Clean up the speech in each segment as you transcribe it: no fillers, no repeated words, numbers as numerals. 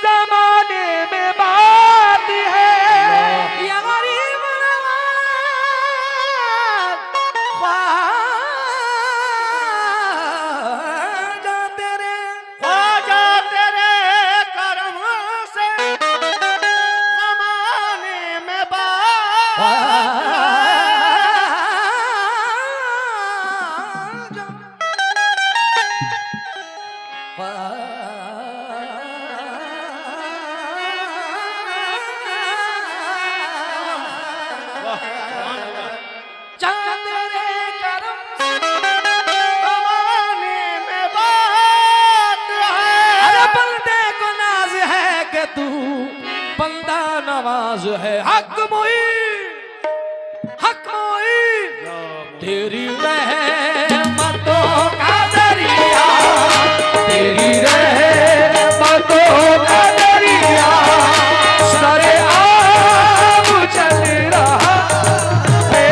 जमाने में बात है या गरीब नवाज ख्वाजा तेरे करम से जमाने में बात तू बंदा नवाज है हक मोई तेरी रहमतों का दरिया तेरी रहमतों का दरिया सरे आब चल रहा है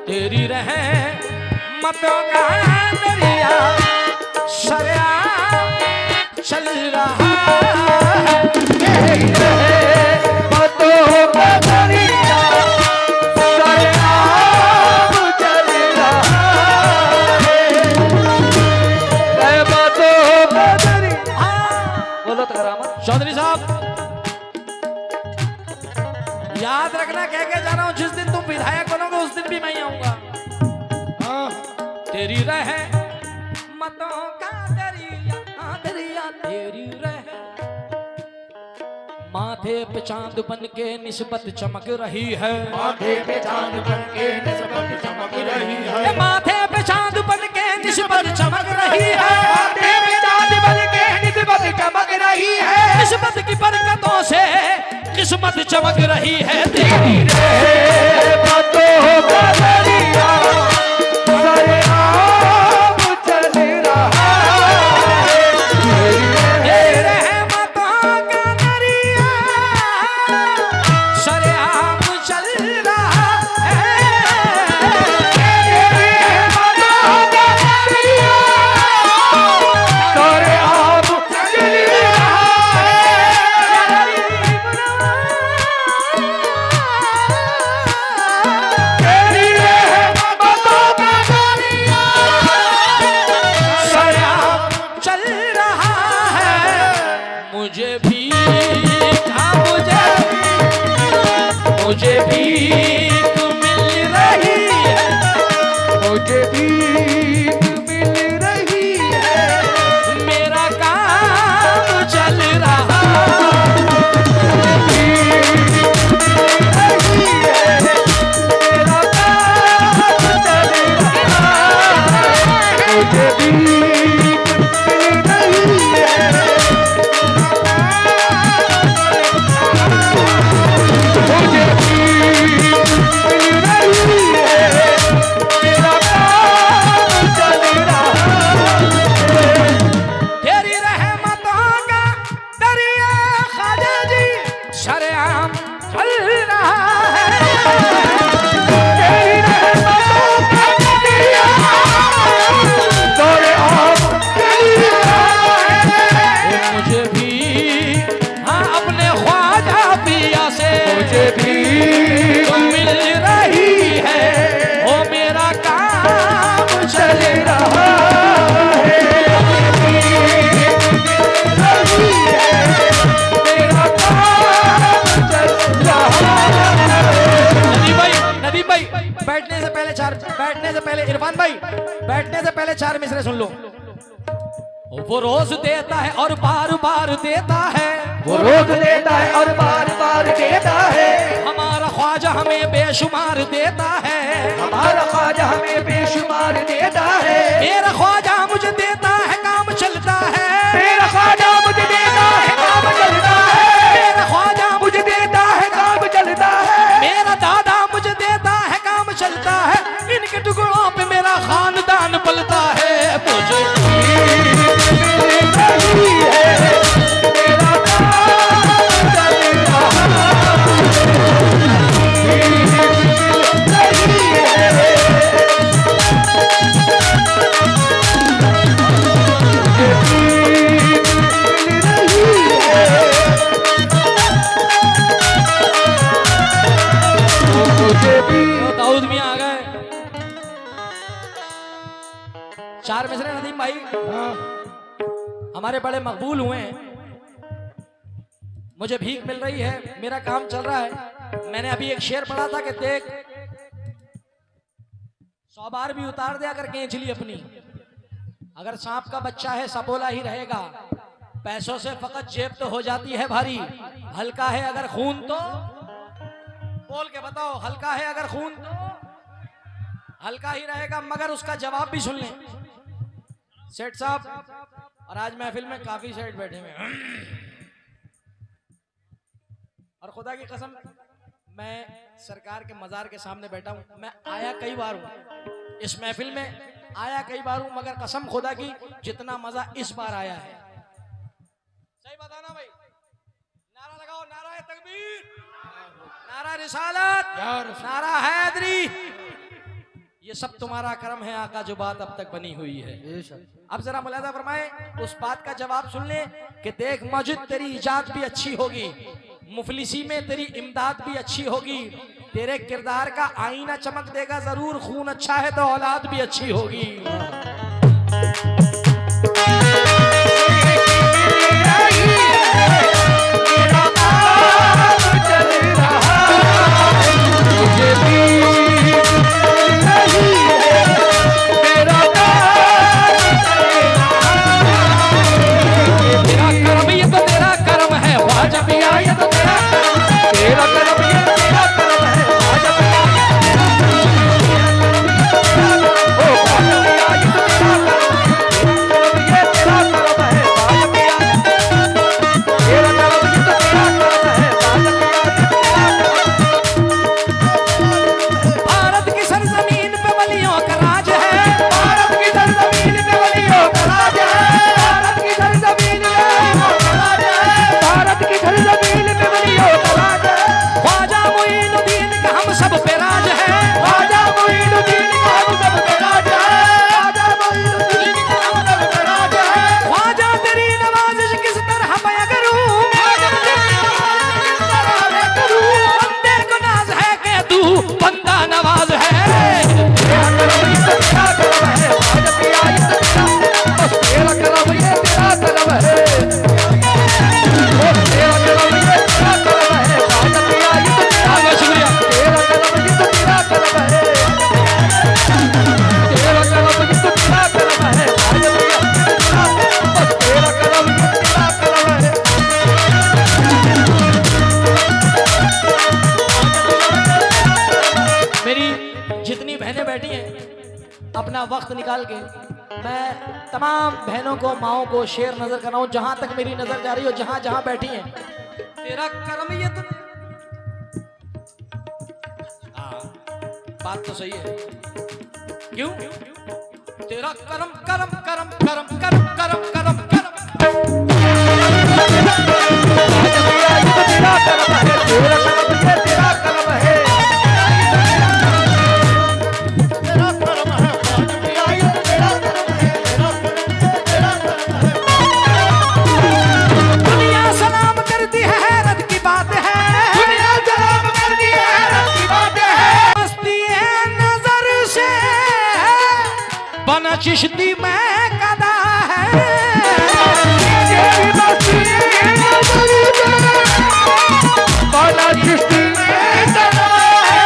तेरी रहमतों का दरिया सरिया चल रहा है तेरी रहमतों का दरिया सरिया चल रहा है रहमतों का दरिया। बोलो तो चौधरी साहब याद रखना कह के जा रहा हूं जिस दिन तुम विधायक बनोगे उस दिन भी मैं आऊंगा। तेरी रहमतों का दरिया दरिया तेरी माथे पे चांद बन के निस्बत चमक रही है माथे पे चांद बन के निस्बत चमक रही है माथे पे चांद बन के निस्बत चमक रही है माथे पे चांद बन के निस्बत चमक रही है निस्बत की बरकतों से किस्मत चमक रही है तेरी रहमतों का दरिया सरे आब चल रहा है तेरी रहमतों का दरिया सरे आब चल रहा है तेरी रहमतों का दरिया सरे आब चल रहा है तेरी रहमतों का दरिया सरे आब चल रहा है मुझे भी मिल रही है मुझे भी मिल रही है मेरा काम चल रहा मेरा काम चल रहा मुझे भी मिल रही है मुझे भी मिल रही है मेरा काम चल रहा तेरी रहमतों का दरिया ख्वाजा जी सरेआम चल रहा है तेरी रहमतों का दरिया सरे आब बैठने से पहले 4 मिसरे सुन लो। वो रोज देता है और बार बार देता है, वो रोज देता है और बार बार देता है। हमारा ख्वाजा हमें बेशुमार देता है, हमारा ख्वाजा हमें बेशुमार देता है। मेरा ख्वाजा मुझे देता है काम चलता है, मेरा ख्वाजा मुझे देता है काम चलता है। मेरा ख्वाजा मुझे देता है काम चलता है। मेरा दादा मुझे देता है काम चलता है, इनके टुकड़ों पे मेरा खानदान पलता है। मुझे दाऊद मियां आ गए। 4 मिसरे नदीम भाई हमारे बड़े मकबूल हुए हैं। मुझे भीख मिल रही है, मेरा काम चल रहा है। मैंने अभी एक शेर पढ़ा था कि देख 100 बार भी उतार दिया कर केंचली अपनी, अगर सांप का बच्चा है सपोला ही रहेगा। पैसों से फकत जेब तो हो जाती है भारी, हल्का है अगर खून तो बोल के बताओ, हल्का है अगर खून तो हल्का ही रहेगा। मगर उसका जवाब भी सुन लें सेठ साहब, और आज महफिल में काफी सेठ बैठे हुए हैं और खुदा की कसम मैं सरकार के मजार के सामने बैठा हूं। मैं आया कई बार हूं इस महफिल में, आया कई बार हूं, मगर कसम खुदा की जितना मजा इस बार आया है, सही बताना भाई, नारा लगाओ, नारा तकबीर, नारा रिसालत, नारा हैदरी, ये सब तुम्हारा करम है आका जो बात अब तक बनी हुई है। अब जरा मुलाहिजा फरमाए, उस बात का जवाब सुन ले कि देख मौजूद तेरी इजाद भी अच्छी होगी, मुफलिसी में तेरी इमदाद भी अच्छी होगी, तेरे किरदार का आईना चमक देगा जरूर, खून अच्छा है तो औलाद भी अच्छी होगी। अपना वक्त निकाल के मैं तमाम बहनों को, माओं को शेर नजर कर रहा हूं, जहां तक मेरी नजर जा रही हो, जहां जहां बैठी हैं। तेरा कर्म ये तो बात तो सही है, क्यों? तेरा कर्म कर्म कर्म कर्म कर्म कर्म कर्म कर्म तेरा कर्म है, तेरा कर्म है, तेरा कर्म है। चिश्ती में कदा है, बाला चिश्ती में कदा है।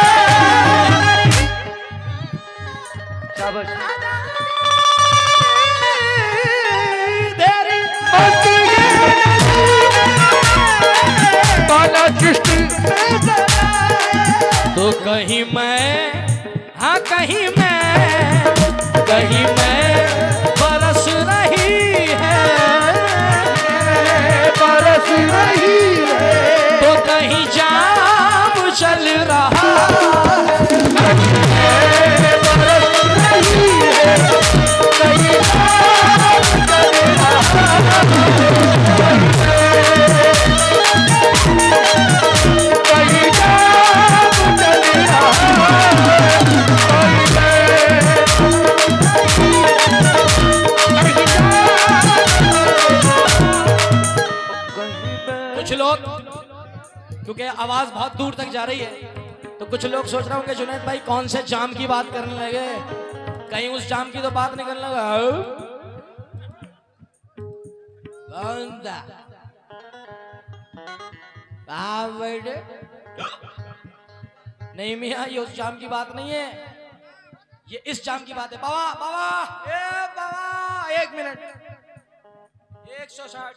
तो कहीं मैं, हाँ कहीं मैं बरस रही है, बरस रही है। तो कहीं जाम चल रहा है, बरस रही है, कहीं जाम चल रहा है, कहीं जाम चल रहा कुछ लोग, क्योंकि आवाज बहुत दूर तक जा रही है, तो कुछ लोग सोच रहे होंगे जुनैद भाई कौन से जाम की बात करने लगे, कहीं उस जाम की तो बात नहीं करने लगा। कौन था? बेटे नहीं मियाँ, ये उस जाम की बात नहीं है, ये इस जाम की बात है। बाबा बाबा, ए बाबा, 1 मिनट, 160।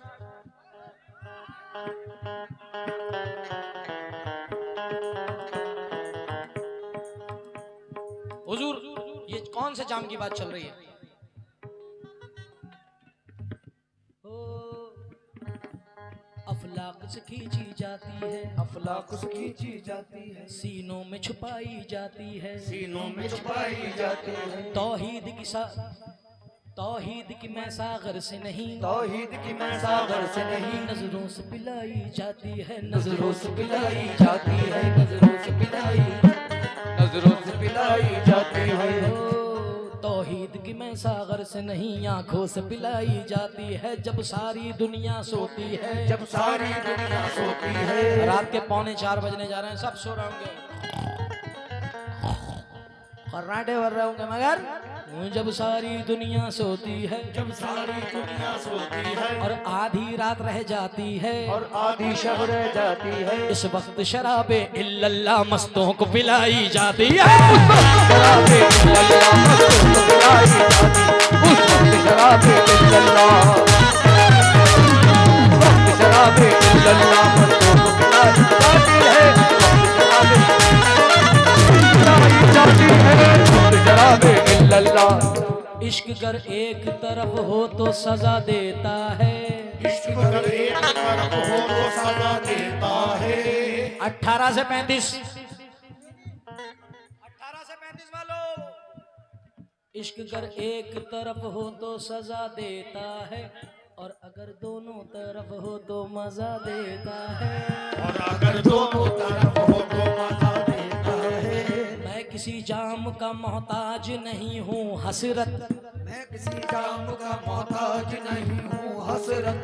हुजूर, ये कौन से जाम की बात चल रही है? अफलाक से खींची जाती है, अफलाक से खींची जाती है, सीनों में छुपाई जाती है, सीनों में छुपाई जाती है। तौहीद की मैं सागर से नहीं, तौहीद की मैं सागर से नहीं, नजरों से पिलाई जाती है, नजरों से पिलाई जाती है, नजरों से पिलाई, नजरों से पिलाई जाती है। तौहीद की मैं सागर से नहीं, आंखों से पिलाई जाती है, जब सारी दुनिया सोती है, जब सारी दुनिया सोती है। रात के 3:45 बजने जा रहे हैं, सब सो रहे होंगे, कर्राटे भर रहे होंगे, मगर जब सारी दुनिया सोती है, जब सारी दुनिया सोती है, और आधी रात रह जाती है, और आधी शब रह जाती है, इस वक्त शराबे इल्लल्लाह मस्तों को पिलाई जाती है। शराबे इल्लल्लाह मस्तों को पिलाई जाती, उस वक्त शराबे इल्लल्लाह, वक्त शराबे इल्लल्लाह मस्तों को पिलाई जाती है, वक्त शराबे पिलाई जाती है, वक्त शराबे इल्लल्लाह। इश्क अगर एक तरफ हो तो सजा देता है, इश्क अगर एक तरफ हो तो सजा देता है। 18 से 35 वालों, इश्क अगर एक तरफ हो तो सजा देता है, और अगर दोनों तरफ हो तो मजा देता है, और अगर दोनों तरफ हो तो मजा देता है। मैं किसी जाम का मोहताज नहीं हूँ हसरत, मैं किसी जाम का मोहताज नहीं हूँ हसरत,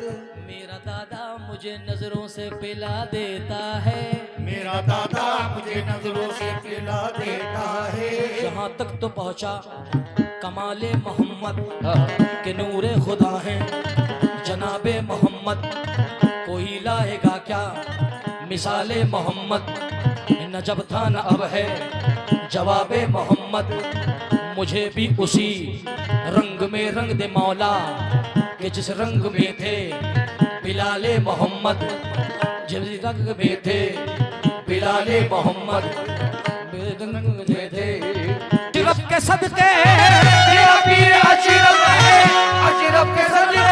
मेरा दादा मुझे नजरों से पिला देता है, मेरा दादा मुझे नजरों से पिला देता है। यहाँ तक तो पहुँचा कमाले मोहम्मद के नूरे खुदा हैं, जनाबे मोहम्मद कोई लाएगा क्या मिसाले मोहम्मद, न जब था न अब है जवाबे मोहम्मद, मुझे भी उसी रंग में रंग दे मौला कि जिस रंग में थे बिलाले मोहम्मद, जिस रंग में थे बिलाले मोहम्मद, रंग में थे अशरफ के सदके, अशरफ के सदके।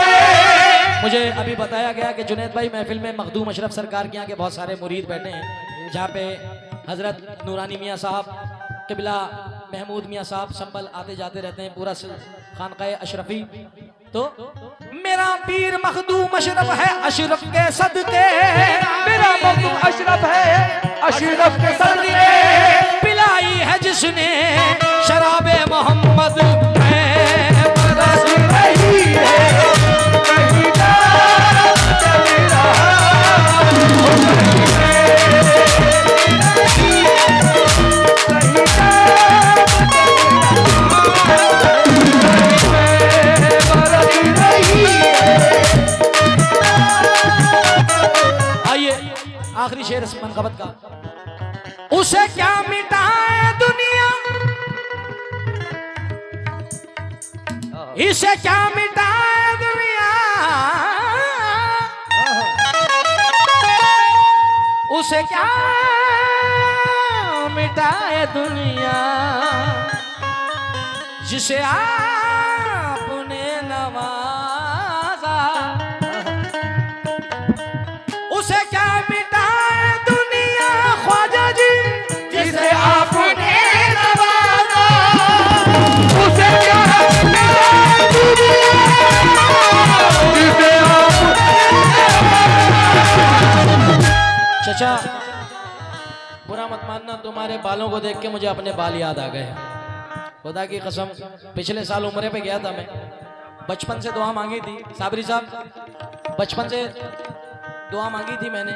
मुझे अभी बताया गया कि जुनैद भाई महफिल में मखदूम अशरफ सरकार के यहाँ के बहुत सारे मुरीद बैठे हैं, जहाँ पे हजरत नूरानी मियाँ साहब, किबला महमूद मियाँ साहब संभल आते जाते रहते हैं, पूरा खानकाए अशरफी। तो मेरा पीर मखदूम अशरफ है अशरफ के सदके, मेरा मखदूम अशरफ है अशरफ के सदके, पिलाई है जिसने शराबे मोहम्मद में बरस रही है, कहीं जाम चल रहा आखिरी शेर इस मनक़बत का, उसे क्या मिटाए दुनिया, इसे क्या मिटाए दुनिया, उसे क्या मिटाए दुनिया जिसे आपने नवाजा, उसे क्या मिटाए दुनिया ख्वाजा जी जिसे आपने नवाजा, उसे क्या मिटाए दुनिया जिसे चचा बुरा मत मानना, तुम्हारे बालों को देख के मुझे अपने बाल याद आ गए। खुदा की कसम पिछले साल उम्रे पे गया था मैं, बचपन से दुआ मांगी थी साबरी साहब, बचपन से दुआ मांगी थी मैंने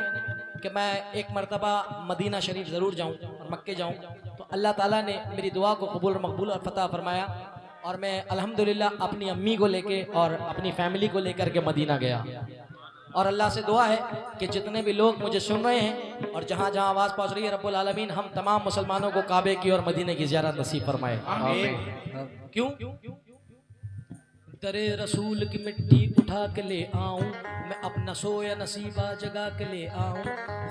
कि मैं एक मर्तबा मदीना शरीफ ज़रूर जाऊं और मक्के जाऊं, तो अल्लाह ताला ने मेरी दुआ को कबूल और मकबूल और फतह फरमाया और मैं अल्हम्दुलिल्लाह अपनी अम्मी को लेके और अपनी फैमिली को लेकर के मदीना गया। और अल्लाह से दुआ है कि जितने भी लोग मुझे सुन रहे हैं और जहाँ जहाँ आवाज़ पहुँच रही है, रब्बुल आलमीन हम तमाम मुसलमानों को काबे की और मदीने की ज़ियारत नसीब फरमाए। क्यों? दरे रसूल की मिट्टी उठा के ले आऊं मैं, अपना सोया नसीबा जगा के ले आऊं,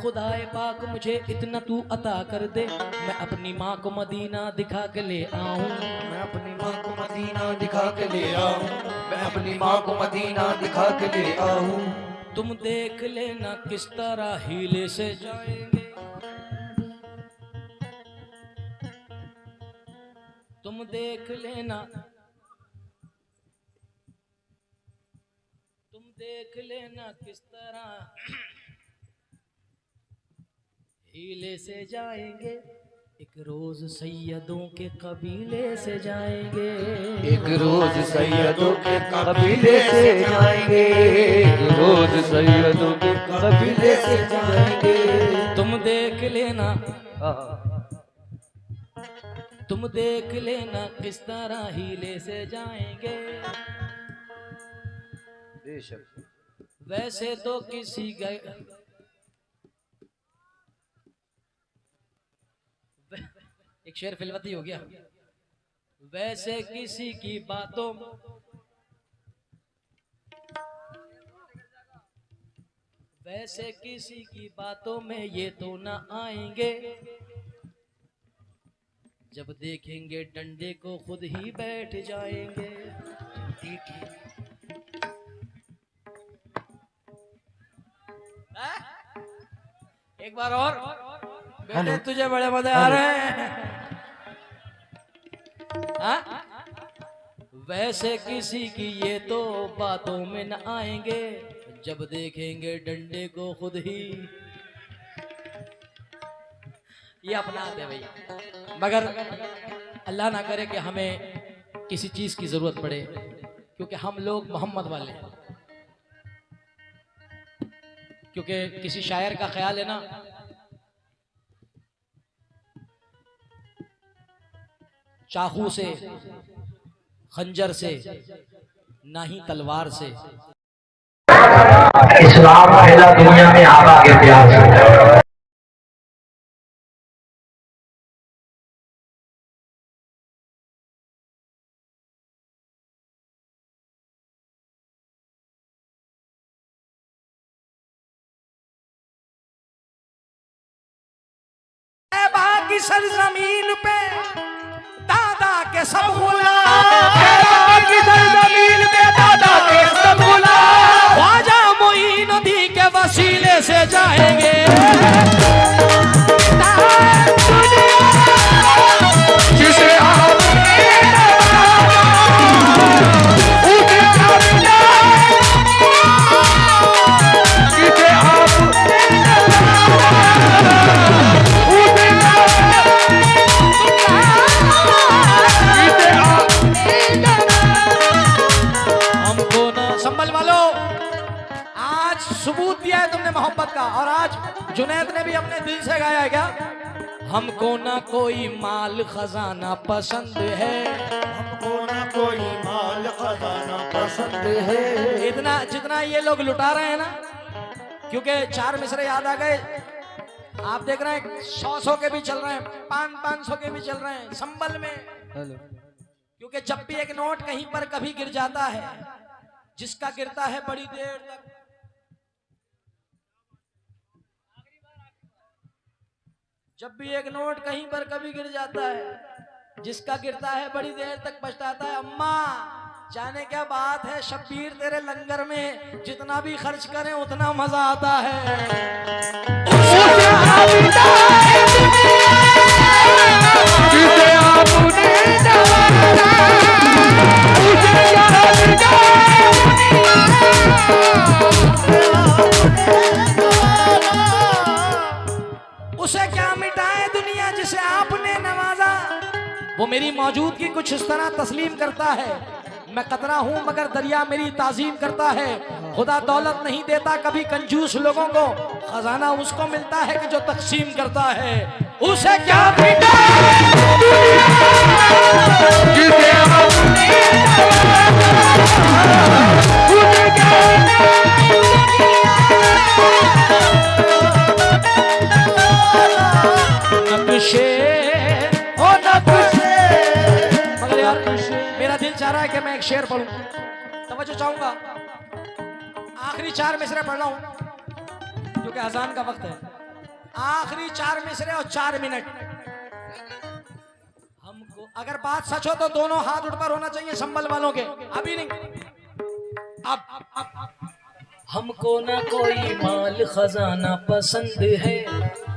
खुदाए पाक मुझे इतना तू अता कर दे, मैं अपनी माँ को मदीना दिखा के ले आऊं, मैं अपनी माँ को मदीना दिखा के ले आऊं, मैं अपनी माँ को मदीना दिखा के ले आऊं। तुम देख लेना किस तरह हीले से जाएंगे, तुम देख लेना, तुम देख लेना किस तरह हीले से जाएंगे, एक रोज सैयदों के कबीले से जाएंगे, एक रोज सैयदों के कबीले से जाएंगे, एक रोज सैयदों के कबीले से जाएंगे। तुम देख लेना, तुम देख लेना किस तरह हीले से जाएंगे, वैसे तो किसी गए एक शेर फिलवती हो गया, वैसे किसी की बातों, वैसे किसी की बातों में ये तो ना आएंगे, जब देखेंगे डंडे को खुद ही बैठ जाएंगे। एक बार और बेटे, तुझे बड़े मजे आ रहे हैं। हाँ? वैसे किसी की ये तो बातों में न आएंगे, जब देखेंगे डंडे को खुद ही ये अपनाते भैया, मगर अल्लाह ना करे कि हमें किसी चीज की जरूरत पड़े, क्योंकि हम लोग मोहम्मद वाले हैं। क्योंकि किसी शायर का ख्याल है ना, चाकू से, खंजर से, ना ही तलवार से, इस्लाम पहला दुनिया में आका के प्यार से। बाकी सरजमीन पे दादा के सब गुलाम, बाकी सरजमीन पे दादा के सब गुलाम, ख्वाजा मोइनुद्दीन के वसीले से जाएंगे। जिसे संभल वालों, आज सबूत दिया है तुमने मोहब्बत का, और आज जुनैद ने भी अपने दिल से गाया है क्या? हमको ना कोई माल खजाना पसंद है, हमको ना कोई माल खजाना पसंद है। इतना जितना ये लोग लुटा रहे हैं ना, क्योंकि चार मिसरे याद आ गए। आप देख रहे हैं 100 के भी चल रहे हैं, 500 के भी चल रहे हैं संभल में। क्योंकि जब भी एक नोट कहीं पर कभी गिर जाता है, जिसका गिरता है बड़ी देर तक, जब भी एक नोट कहीं पर कभी गिर जाता है, जिसका गिरता है बड़ी देर तक पछताता है। अम्मा जाने क्या बात है शब्बीर, तेरे लंगर में जितना भी खर्च करें उतना मजा आता है। उसे क्या मिटाए दुनिया जिसे आपने नवाजा, वो मेरी मौजूदगी कुछ इस तरह तस्लीम करता है। मैं कतरा हूं मगर दरिया मेरी ताजीम करता है। खुदा दौलत नहीं देता कभी कंजूस लोगों को, खजाना उसको मिलता है कि जो तकसीम करता है। उसे क्या मिटाए जिसे आपने नक्शे ओ नक्शे। मगर यार मेरा दिल चाह रहा है कि मैं एक शेर पढ़ूं, तवज्जो चाहूंगा। आखिरी 4 मिसरे पढ़ रहा हूं क्योंकि अजान का वक्त है। आखिरी 4 मिसरे और 4 मिनट। हमको अगर बात सच हो तो दोनों हाथ उठ पर होना चाहिए संभल वालों के, अभी नहीं अब। हमको ना कोई माल खजाना पसंद है,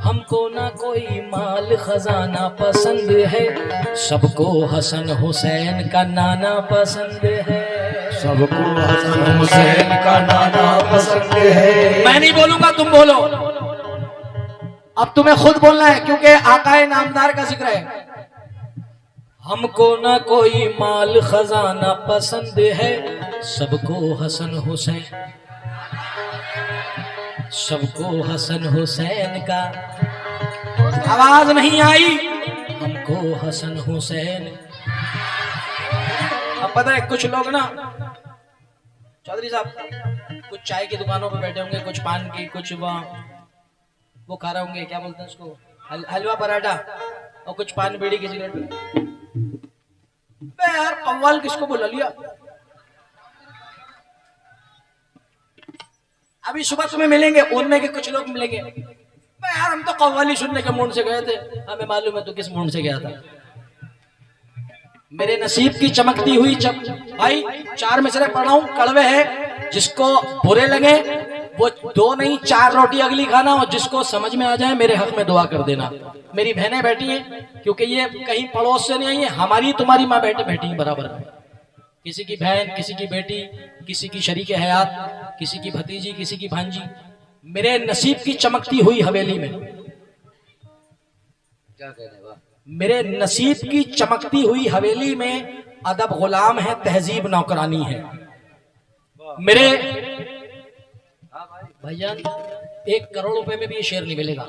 हमको ना कोई माल खजाना पसंद है, सबको हसन हुसैन का नाना पसंद है। सबको हसन हुसैन का नाना पसंद है। मैं नहीं बोलूंगा, तुम बोलो। अब तुम्हें खुद बोलना है क्योंकि आकाए नामदार का जिक्र है। हमको ना कोई माल खजाना पसंद है, सबको हसन हुसैन, सबको हसन हुसैन का। आवाज नहीं आई। हमको हसन हुसैन। अब पता है कुछ लोग ना चौधरी साहब कुछ चाय की दुकानों पे बैठे होंगे, कुछ पान की, कुछ वो खा रहे होंगे, क्या बोलते हैं उसको, हलवा पराठा, और कुछ पान बीड़ी की सिगरेट। यार कव्वाल किसको बुला लिया? अभी सुबह तुम्हें मिलेंगे, उनमें के कुछ लोग मिलेंगे, यार हम तो कव्वाली सुनने के मूड से गए थे। हमें मालूम है तू किस मूड से गया था। मेरे नसीब की चमकती हुई भाई 4 मिसरे पढ़ा हूं, कड़वे हैं, जिसको बुरे लगे वो 2 नहीं 4 रोटी अगली खाना, और जिसको समझ में आ जाए मेरे हक में दुआ कर देना। मेरी बहनें बैठी हैं क्योंकि ये कहीं पड़ोस से नहीं आई है, हमारी तुम्हारी माँ बैठी हैं बराबर में। किसी की बहन, किसी की बेटी, किसी की शरीके हयात, किसी की भतीजी, किसी की भांजी। मेरे नसीब की चमकती हुई हवेली में, क्या कह रहे हैं, मेरे नसीब की चमकती हुई हवेली में अदब गुलाम है, तहजीब नौकरानी है। मेरे भैया 1 करोड़ रुपए में भी ये शेर नहीं मिलेगा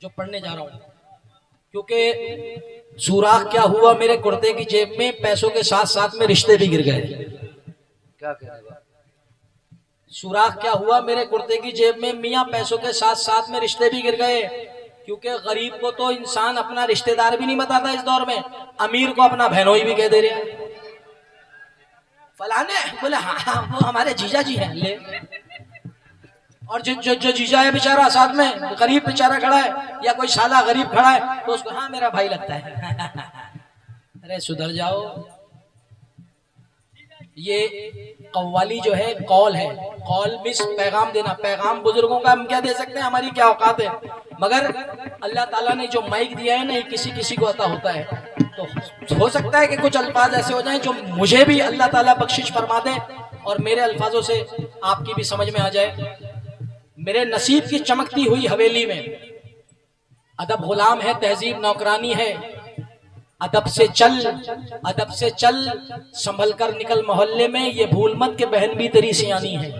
जो पढ़ने जा रहा हूं, क्योंकि सुराख क्या हुआ मेरे कुर्ते की जेब में, पैसों के साथ साथ में रिश्ते भी गिर गए। क्या कह रहे हैं? सुराख क्या हुआ मेरे कुर्ते की जेब में मियां, पैसों के साथ साथ में रिश्ते भी गिर गए। क्योंकि गरीब को तो इंसान अपना रिश्तेदार भी नहीं बताता इस दौर में, अमीर को अपना बहनोई भी कह दे रहे हैं। फलाने बोले हाँ वो हमारे जीजा जी हैं, ले। और जो जीजा है बेचारा साथ में गरीब बेचारा खड़ा है, या कोई साला गरीब खड़ा है, तो उसको हाँ मेरा भाई लगता है। अरे सुधर जाओ। ये कव्वाली जो है कौल है, कौल मिस पैगाम देना। पैगाम बुजुर्गों का हम क्या दे सकते हैं, हमारी क्या औकात है। मगर अल्लाह ताला ने जो माइक दिया है ना, ये किसी किसी को अता होता है। तो हो सकता है कि कुछ अल्फाज ऐसे हो जाएं जो मुझे भी अल्लाह ताला बख्शिश फरमा दे और मेरे अल्फाजों से आपकी भी समझ में आ जाए। मेरे नसीब की चमकती हुई हवेली में अदब गुलाम है, तहजीब नौकरानी है। अदब से चल, अदब से चल, संभल कर निकल मोहल्ले में, ये भूल मत के बहन भी तेरी सियानी है।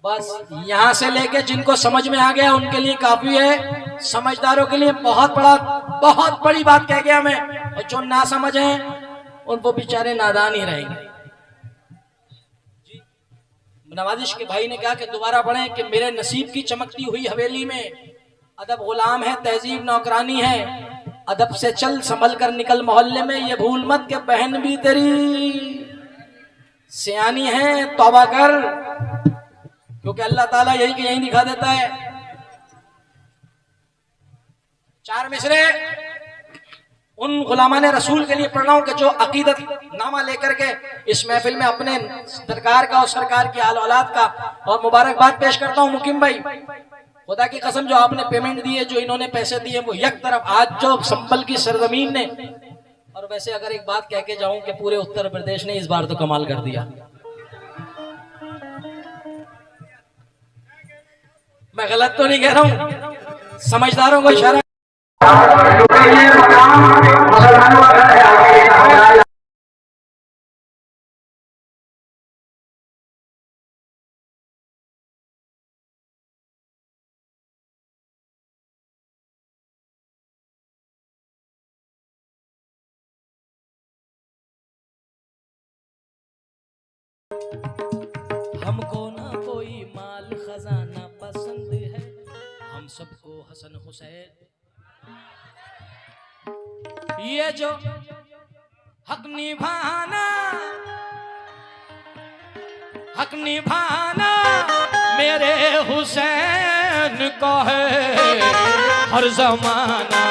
बस यहां से लेके जिनको समझ में आ गया उनके लिए काफी है, समझदारों के लिए बहुत बड़ी बात कह गया मैं। और जो ना समझ है उनको बेचारे नादान ही रहेंगे। नवाजिश के भाई ने कहा कि दोबारा पढ़ें कि मेरे नसीब की चमकती हुई हवेली में अदब गुलाम है, तहजीब नौकरानी है। अदब से चल, संभल कर निकल मोहल्ले में, ये भूल मत के बहन भी तेरी सियानी है। तौबा कर, क्योंकि अल्लाह ताला यही दिखा देता है। चार मिसरे उन गुलामान रसूल के लिए पढ़ रहा हूं कि जो अकीदत नामा लेकर के इस महफिल में अपने सरकार का और सरकार की आल औलाद का और मुबारकबाद पेश करता हूं। मुकीम भाई, खुदा की कसम जो आपने पेमेंट दी है, जो इन्होंने पैसे दिए, वो एक तरफ आज जो संभल की सरजमीन ने, और वैसे अगर एक बात कह के जाऊं कि पूरे उत्तर प्रदेश ने इस बार तो कमाल कर दिया। मैं गलत तो नहीं कह रहा हूं, समझदारों को इशारा। क्योंकि ये मकाम मुसलमानों का घर है, आगे हमको ना कोई माल खजाना पसंद है, हम सबको हसन हुसैन। ये जो हक निभाना मेरे हुसैन का है हर जमाना